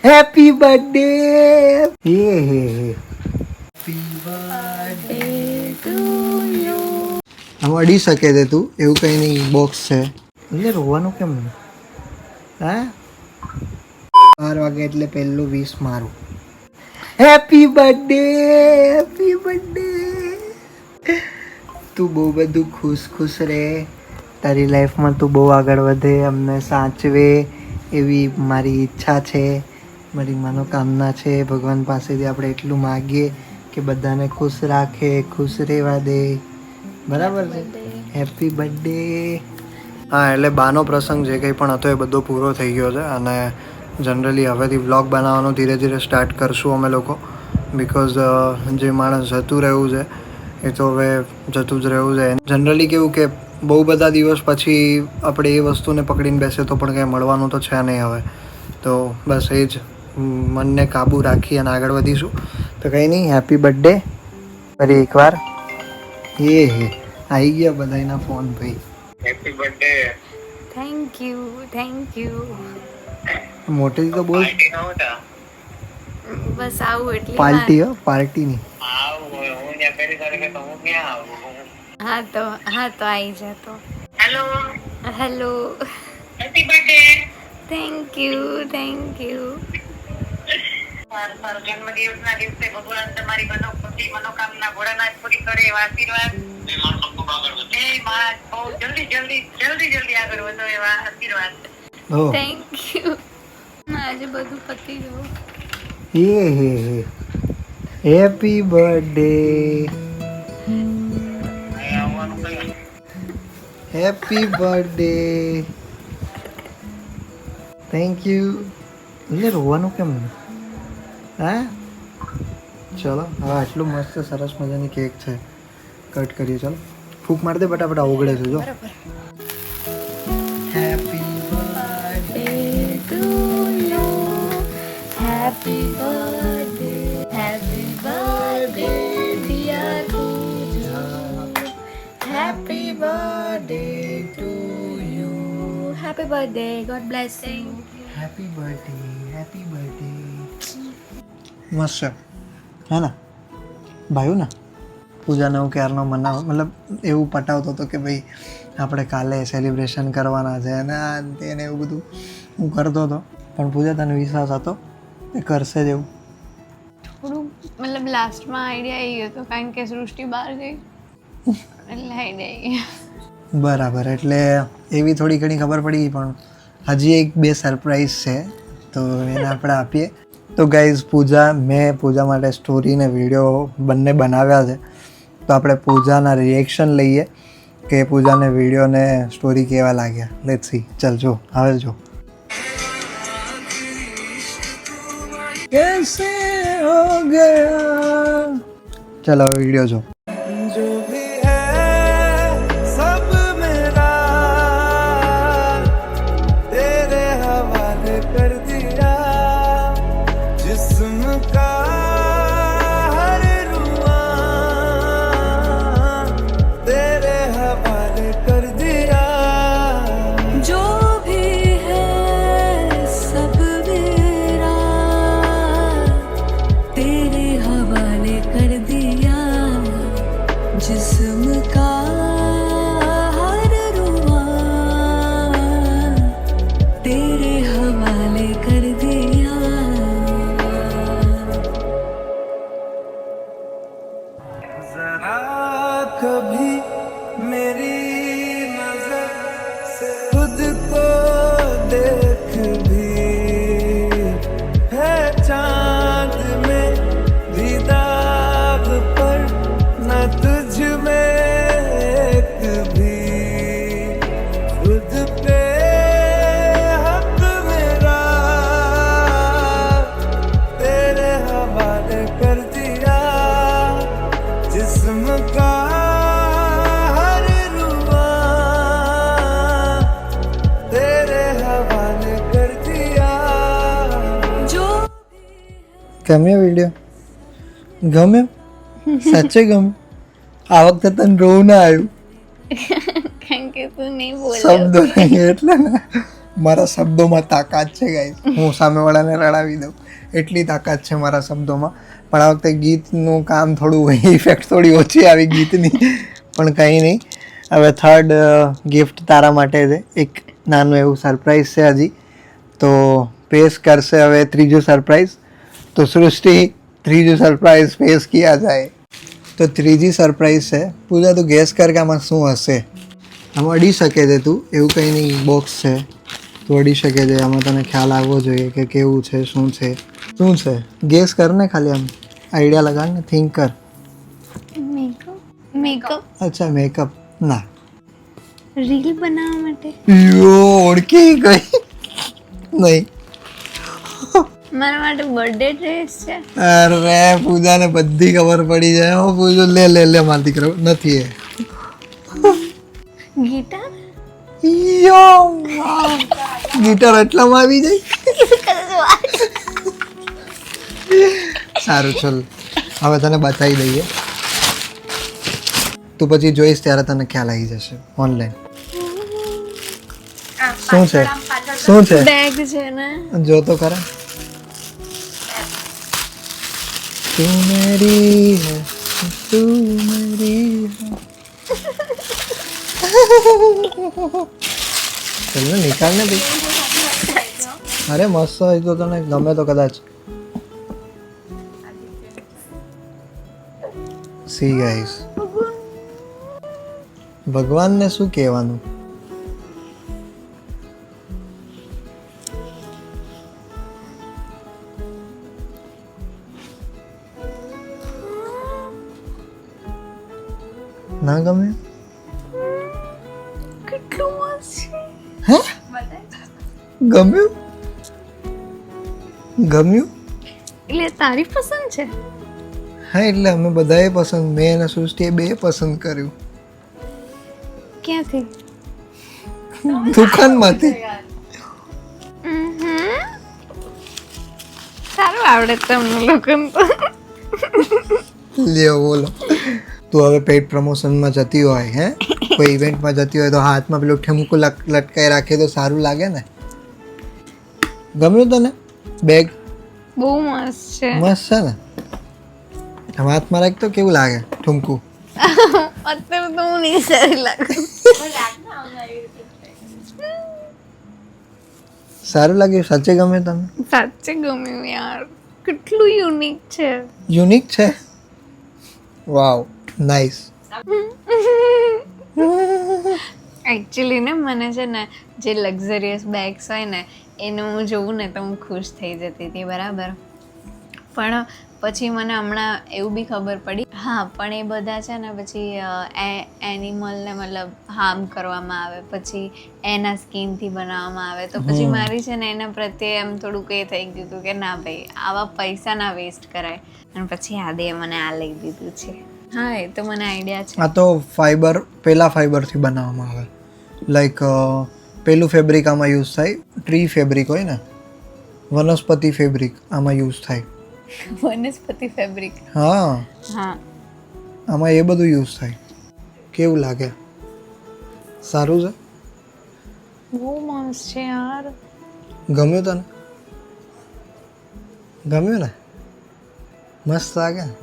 Happy birthday happy birthday to you. આમ અડી શકે છે તું, એવું કઈ નહીં, બોક્સ છે એટલે રોવાનું કેમ? હા 12 વાગે એટલે પહેલું 20 મારું. Happy birthday happy birthday. તું બહુ બધું ખુશ રહે, તારી લાઈફમાં તું બહુ આગળ વધે, અમને સાચવે એવી મારી ઈચ્છા છે, મારી મનોકામના છે. ભગવાન પાસેથી આપણે એટલું માગીએ કે બધાને ખુશ રાખે, ખુશ રહેવા દે. બરાબર છે? Happy birthday. હા, એટલે બાનો પ્રસંગ જે કંઈ પણ હતો એ બધો પૂરો થઈ ગયો છે અને જનરલી હવેથી વ્લોગ બનાવવાનું ધીરે ધીરે સ્ટાર્ટ કરશું અમે લોકો. બિકોઝ જે માણસ જતું રહ્યું છે એ તો હવે જતું જ રહેવું છે. જનરલી કેવું કે બહુ બધા દિવસ પછી આપણે એ વસ્તુને પકડીને બેસે તો પણ કંઈ મળવાનું તો છે નહીં હવે. તો બસ એ જ મનને કાબૂ રાખી અને આગળ વધીશું. તો કંઈ નહીં, હેપી બર્થડે ફરી એકવાર. હે આવી ગયા બધાના ફોન ભાઈ. Happy birthday. Thank you. મોટેથી તો બોલ. બસ આવું એટલી પાર્ટી હો, પાર્ટી નહીં. હા તો આવી જતો. Hello happy birthday. Thank you. તારો જન્મદિવસના દિવસે ભગવાન તમારી મનોકામના ભોળાનાથ પૂરી કરે એવા આશીર્વાદ. એ માં બહુ જલ્દી આગળ વધો એવા આશીર્વાદ. Thank you. આજે બધું પતી ગયું. Happy birthday happy birthday. Thank you. એટલે રોવાનું કેમ? હા ચલો હવે આટલું મસ્ત સરસ મજાની કેક છે, કટ કરીએ. ચાલો ફૂંક મારી દે ફટાફટ, ઓગળે છે જો. Happy birthday to you. Happy birthday dear Puja. Happy birthday to you. Happy birthday. God bless you. Happy birthday. મસ્ત છે હે ને ભાઈ? ને પૂજાને હું ક્યારનો મનાવ, મતલબ એવું પટાવતો હતો કે ભાઈ આપણે કાલે સેલિબ્રેશન કરવાના છે અને આ તેને એવું બધું હું કરતો હતો. પણ પૂજા તને વિશ્વાસ હતો એ કરશે જ એવું? થોડું મતલબ લાસ્ટમાં આઈડિયા આવી ગયો હતો કારણ કે સૃષ્ટિ બહાર ગઈ એટલે આઈડિયા. બરાબર, એટલે એવી થોડી ઘણી ખબર પડી ગઈ. પણ હજી એક બે સરપ્રાઈઝ છે તો એને આપણે આપીએ. તો ગાઈઝ મેં પૂજા માટે સ્ટોરી ને વિડીયો બંને બનાવ્યા છે. તો આપણે પૂજાના રિએક્શન લઈએ કે પૂજાને વિડીયો ને સ્ટોરી કેવા લાગ્યા. Let's see. ચાલ જો હવે જો. कैसे हो गया. चलो वीडियो जो. जो भी है सब मेरा तेरे हवाले कर दिया. जिस्म का हर रुआ तेरे हवाले कर दिया. जो भी है सब तेरे हवाले कर दिया. जिस्म का हर रुआ तेरे हवाले कर दिया. जरा कभी मेरी नजर से खुद को देख भी है चांद में भी दाग पर न तुझ में एक भी खुद पे हक मेरा तेरे हवाले कर दिया. जिस्म का हर रुआ तेरे हवाले कर दिया. जो ગમ્યો વિડીયો? ગમ્યો? સાચે ગમ્યું? આ વખતે તને રોવું ના આવ્યું? કારણ કે તું નહીં બોલ શબ્દો નહીં એટલે ને મારા શબ્દોમાં તાકાત છે ગાઈસ, હું સામેવાળાને રડાવી દઉં એટલી તાકાત છે મારા શબ્દોમાં. પણ આ વખતે ગીતનું કામ થોડું ઇફેક્ટ થોડી ઓછી આવી ગીતની, પણ કંઈ નહીં. હવે થર્ડ ગિફ્ટ તારા માટે છે, એક નાનું એવું સરપ્રાઈઝ છે હજી, તો પેશ કરશે હવે ત્રીજું સરપ્રાઈઝ. તો સૃષ્ટિ ત્રીજું સરપ્રાઈઝ પેશ કિયા જાય. તો ત્રીજી સરપ્રાઈઝ છે. પૂજા તું ગેસ કર કે આમાં શું હશે. આમાં અડી શકે છે તું, એવું કંઈ નહીં, બોક્સ છે તું અડી શકે છે. આમાં તને ખ્યાલ આવવો જોઈએ કે કેવું છે, શું છે, શું છે. ગેસ કર ને, ખાલી આમ આઈડિયા લગાડ ને, થિંક કર. મેકઅપ. અચ્છા મેકઅપ ના, રીલ બનાવવા માટે. ઓળખી ગઈ નહીં. મારા માટે બર્થડે ડ્રેસ છે. અરે પૂજાને બધી ખબર પડી જાય. હો પૂજો, લે લે લે માર દીકરો, નથી એ. ગિટાર. ગિટાર એટલામાં આવી જાય. સારું ચલ, હવે તને બતાવી દઈએ, તું પછી જોઈશ ત્યારે તને ખ્યાલ આવી જશે ઓનલાઈન. શું છે, શું છે? બેગ છે ને, જો તો ખરા. તું મેરી હૈ, તું મેરી હૈ. ચલ ને, નિકાલ ને ભાઈ. અરે મસ્ત હોય તો તને ગમે તો કદાચ. સી ગાઈસ, ભગવાનને શું કહેવાનું. ના ગમે? કેટલું મસ્ત છે. હે, ગમ્યું? ગમ્યું? એટલે તારી પસંદ છે? હા, એટલે અમે બધાએ પસંદ, મેં અને સૃષ્ટિએ બે પસંદ કર્યું. ક્યાંથી? દુકાનમાંથી. સારું આવડે તમને લોકોને તો. લ્યો બોલો. તું હવે પેઇડ પ્રમોશનમાં જતી હોય, હે કોઈ ઇવેન્ટમાં જતી હોય તો હાથમાં પેલું ઠેમકું લટકાઈ રાખે તો સારું લાગે ને. ગમ્યું તને બેગ? બહુ મસ્ત છે. મસ્ત છે ને. આમ હાથમાં રાખ તો કેવું લાગે ઠુમકું? અત્યારે તો હું નહીં સારી લાગુ. સારું લાગ્યું? સાચે ગમે તને? સાચે ગમ્યું યાર, કેટલું યુનિક છે. યુનિક છે? વાવ, નાઇસ. એકચ્યુઅલી ને મને છે ને જે લક્ઝરિયસ બેગ્સ હોય ને એનું હું જોઉં ને તો હું ખુશ થઈ જતી હતી, બરાબર. પણ પછી મને હમણાં એવું બી ખબર પડી, હા પણ એ બધા છે ને પછી એનિમલને મતલબ હાર્મ કરવામાં આવે, પછી એના સ્કિનથી બનાવવામાં આવે, તો પછી મારી છે ને એના પ્રત્યે એમ થોડુંક એ થઈ ગયું હતું કે ના ભાઈ આવા પૈસા ના વેસ્ટ કરાય. અને પછી આદે મને આ લઈ દીધું છે. હા, એ તો મને આઈડિયા છે. આ તો ફાઈબર, પેલા ફાઈબરથી બનાવવામાં આવે. લાઈક પેલું ફેબ્રિક આમાં યુઝ થાય, ટ્રી ફેબ્રિક હોય ને, વનસ્પતિ ફેબ્રિક આમાં યુઝ થાય. વનસ્પતિ ફેબ્રિક. હા હા, આમાં એ બધું યુઝ થાય. કેવું લાગે? સારું છે? બહુ મસ્ત છે યાર. ગમ્યું તને? ગમ્યું ને? મસ્ત લાગે ને?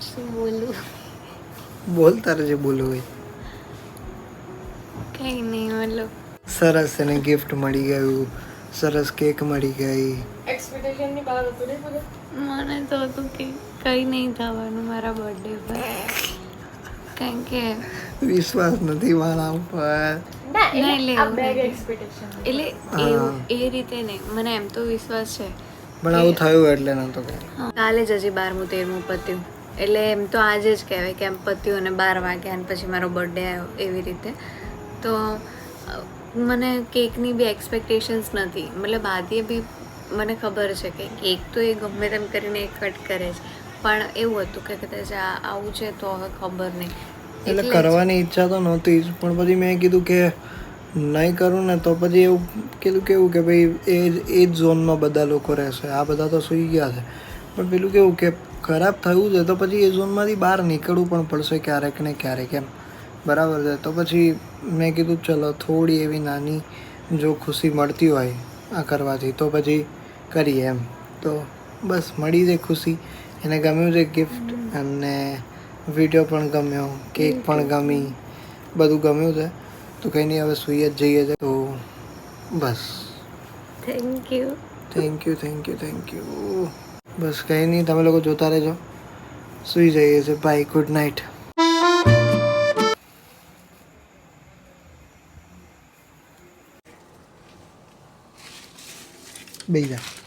શું બોલું? બોલ, તારે જે બોલવું હોય. કઈ નહીં, મતલબ સરસ એને ગિફ્ટ મળી ગયું, સરસ કેક મળી ગઈ. મને તો હતું કે કંઈ નહીં થવાનું મારા બર્થડે પર, કારણ કે વિશ્વાસ નથી મારા ઉપર. એટલે એવું એ રીતે નહીં, મને એમ તો વિશ્વાસ છે. પણ આવું થયું એટલે નતો કે. કાલે જ હજી 12મું 13મું પત્યું, એટલે એમ તો આજે જ કહેવાય કે એમ પત્યું અને 12 વાગ્યા અને પછી મારો બર્થડે આવ્યો એવી રીતે. તો મને કેકની બી એક્સપેક્ટેશન્સ નથી, મતલબ આદિએ બી મને ખબર છે કે કેક તો એ ગમે તેમ કરીને કટ કરે છે, પણ એવું હતું કે કદાચ આવું છે તો હવે ખબર નહીં. એટલે કરવાની ઈચ્છા તો નહોતી જ, પણ પછી મેં કીધું કે નહીં કરું ને તો પછી એવું કીધું કેવું કે ભાઈ એ જ ઝોનમાં બધા લોકો રહેશે, આ બધા તો સૂઈ ગયા છે. પણ પેલું કેવું કે ખરાબ થયું છે તો પછી એ ઝોનમાંથી બહાર નીકળવું પણ પડશે ક્યારેક ને ક્યારેક એમ. બરાબર છે. તો પછી મેં કીધું ચલો થોડી એવી નાની જો ખુશી મળતી હોય આ કરવાથી તો પછી કરીએ એમ. તો બસ મળી જાય ખુશી. એને ગમ્યું છે ગિફ્ટ અને વિડીયો પણ ગમ્યો, કેક પણ ગમી, બધું ગમ્યું છે. તો કંઈ નહીં, હવે સૂઈ જ જઈએ છે. તો બસ. Thank you. Thank you thank you thank you. બસ કંઈ નહીં, તમે લોકો જોતા રહેજો. સૂઈ જઈએ છે. Bye, good night. બેસી જા.